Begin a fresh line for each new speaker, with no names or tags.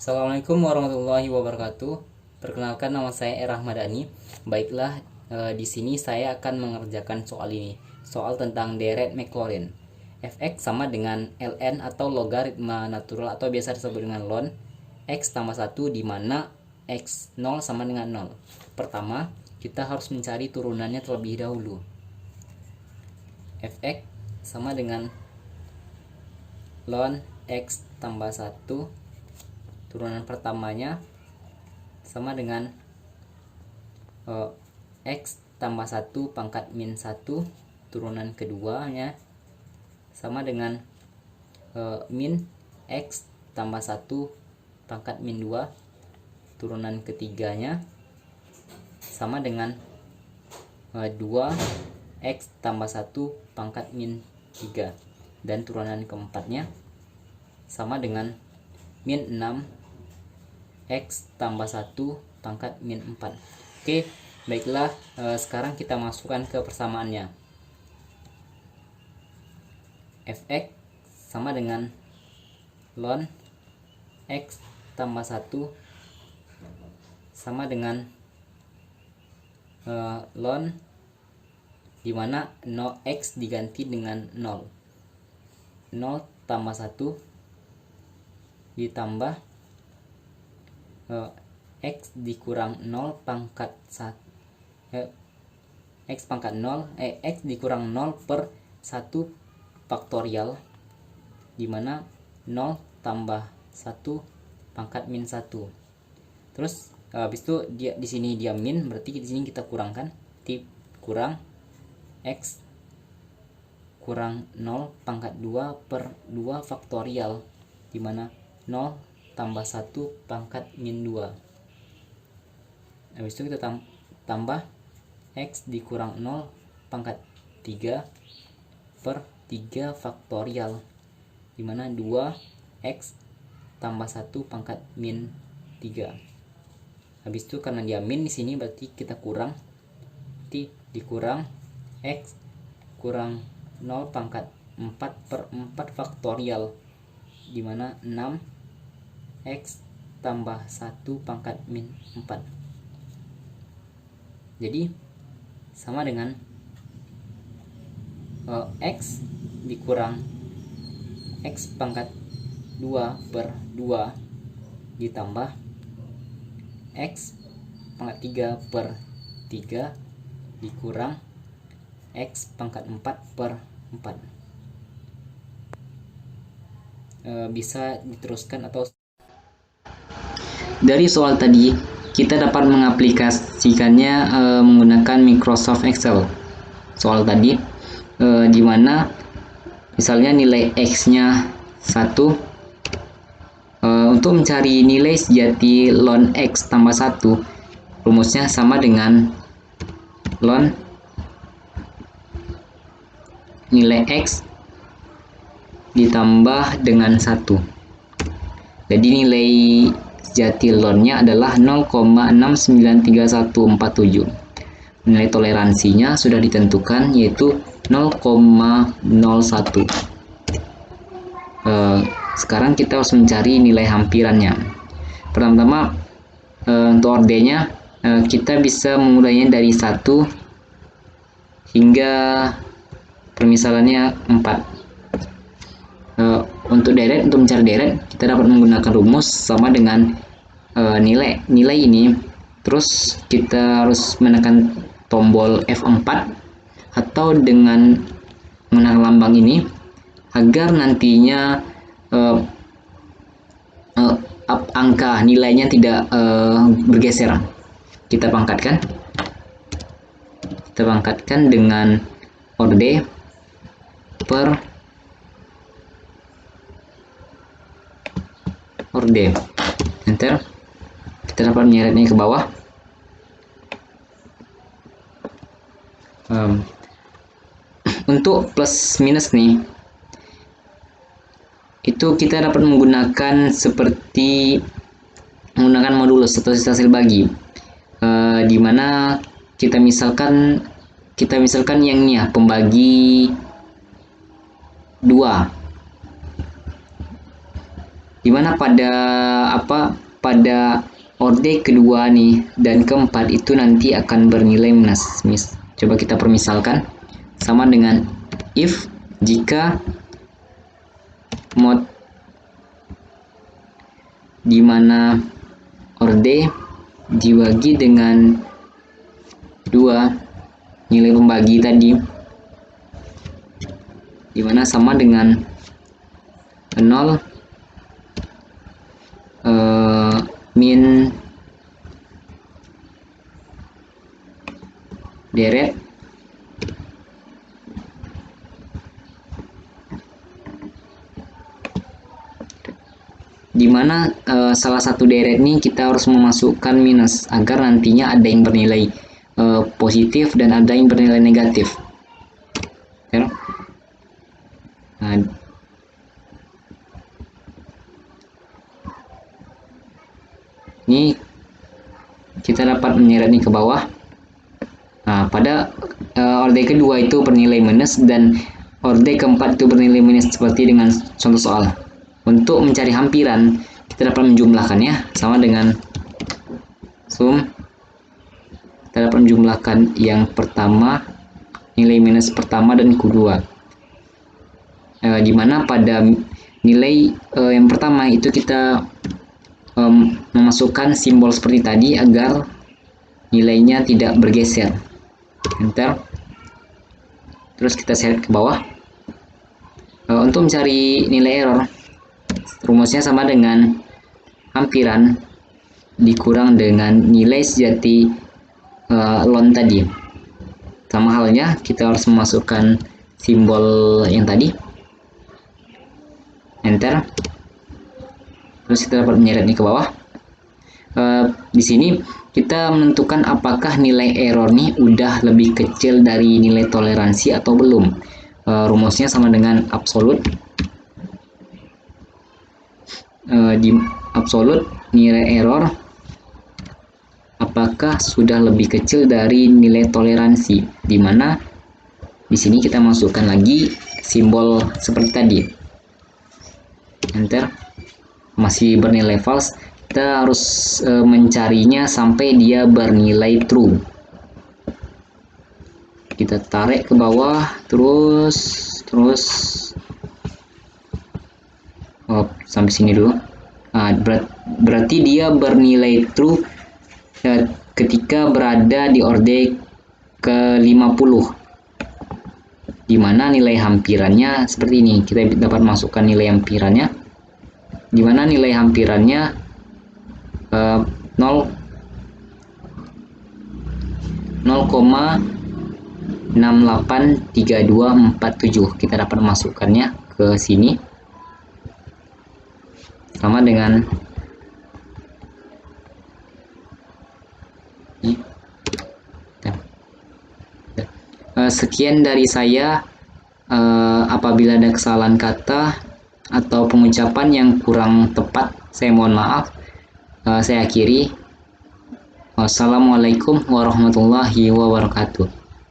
Assalamualaikum warahmatullahi wabarakatuh. Perkenalkan, nama saya Rahmadani. Baiklah, di sini saya akan mengerjakan soal ini. Soal tentang deret Maclaurin. Fx sama dengan ln atau logaritma natural atau biasa disebut dengan ln x tambah 1 di mana x0 sama dengan 0. Pertama, kita harus mencari turunannya terlebih dahulu. Fx sama dengan ln x tambah 1, turunan pertamanya sama dengan x tambah 1 pangkat min 1, turunan keduanya sama dengan min x tambah 1 pangkat min 2, turunan ketiganya sama dengan 2x tambah 1 pangkat min 3, dan turunan keempatnya sama dengan min 6x tambah 1 pangkat min 4. Oke, baiklah, sekarang kita masukkan ke persamaannya. Fx sama dengan ln x tambah 1 sama dengan ln dimana 0x diganti dengan 0 tambah 1 ditambah x dikurang 0 pangkat 1 x pangkat 0 x dikurang 0 per 1 faktorial, dimana 0 tambah 1 pangkat min 1. Terus habis itu dia di sini dia min, berarti di sini kita kurangkan, kurang x kurang 0 pangkat 2 per 2 faktorial, dimana 0 tambah 1 pangkat min 2. Habis itu kita tambah x dikurang 0 pangkat 3 per 3 faktorial, dimana 2x tambah 1 pangkat min 3. Habis itu karena dia min di sini berarti kita kurang, dikurang x kurang 0 pangkat 4 per 4 faktorial, dimana 6x tambah 1 pangkat min 4. Jadi sama dengan x dikurang x pangkat 2 per 2 ditambah x pangkat 3 per 3 dikurang x pangkat 4 per 4. Bisa diteruskan atau dari soal tadi kita dapat mengaplikasikannya menggunakan Microsoft Excel. Soal tadi di mana misalnya nilai x-nya 1, untuk mencari nilai sejati ln x tambah 1, rumusnya sama dengan ln nilai x ditambah dengan 1. Jadi nilai sejati ln-nya adalah 0,693147. Nilai toleransinya sudah ditentukan, yaitu 0,01. Sekarang kita harus mencari nilai hampirannya. Pertama-tama untuk ordernya kita bisa memulainya dari 1 hingga permisalannya 4. Untuk mencari deret kita dapat menggunakan rumus sama dengan nilai ini. Terus kita harus menekan tombol F4 atau dengan menggunakan lambang ini agar nantinya angka nilainya tidak bergeser. Kita pangkatkan dengan orde per orde, enter. Kita dapat menyeretnya ke bawah. Untuk plus minus nih, itu kita dapat menggunakan seperti menggunakan modulus atau sisa hasil bagi, dimana kita misalkan yang ini ya, pembagi 2. dimana pada orde kedua nih dan keempat itu nanti akan bernilai minus. Coba kita permisalkan, sama dengan if jika mod dimana orde dibagi dengan 2 nilai pembagi tadi, dimana sama dengan 0 min deret dimana salah satu deret ini kita harus memasukkan minus agar nantinya ada yang bernilai positif dan ada yang bernilai negatif. Nah, ini kita dapat menyeret nih ke bawah. Nah, pada orde kedua itu bernilai minus dan orde keempat itu bernilai minus, seperti dengan contoh soal. Untuk mencari hampiran, kita dapat menjumlahkannya sama dengan sum. Kita dapat menjumlahkan yang pertama, nilai minus pertama dan kedua. Dimana pada nilai yang pertama itu kita memasukkan simbol seperti tadi agar nilainya tidak bergeser. Enter. Terus kita seret ke bawah. Untuk mencari nilai error, rumusnya sama dengan hampiran dikurang dengan nilai sejati ln tadi. Sama halnya kita harus memasukkan simbol yang tadi. Enter. Terus kita dapat menyeret ke bawah. Di sini kita menentukan apakah nilai error nih udah lebih kecil dari nilai toleransi atau belum. Rumusnya sama dengan absolut. Di absolut nilai error apakah sudah lebih kecil dari nilai toleransi, dimana di sini kita masukkan lagi simbol seperti tadi. Enter. Masih bernilai false, kita harus mencarinya sampai dia bernilai true. Kita tarik ke bawah terus sampai sini dulu. Nah, berarti dia bernilai true ketika berada di orde ke-50, dimana nilai hampirannya seperti ini. Kita dapat masukkan nilai hampirannya, dimana nilai hampirannya 0,683247. Kita dapat masukkannya ke sini sama dengan ini. Sekian dari saya. Apabila ada kesalahan kata atau pengucapan yang kurang tepat, saya mohon maaf. Saya akhiri. Wassalamualaikum warahmatullahi wabarakatuh.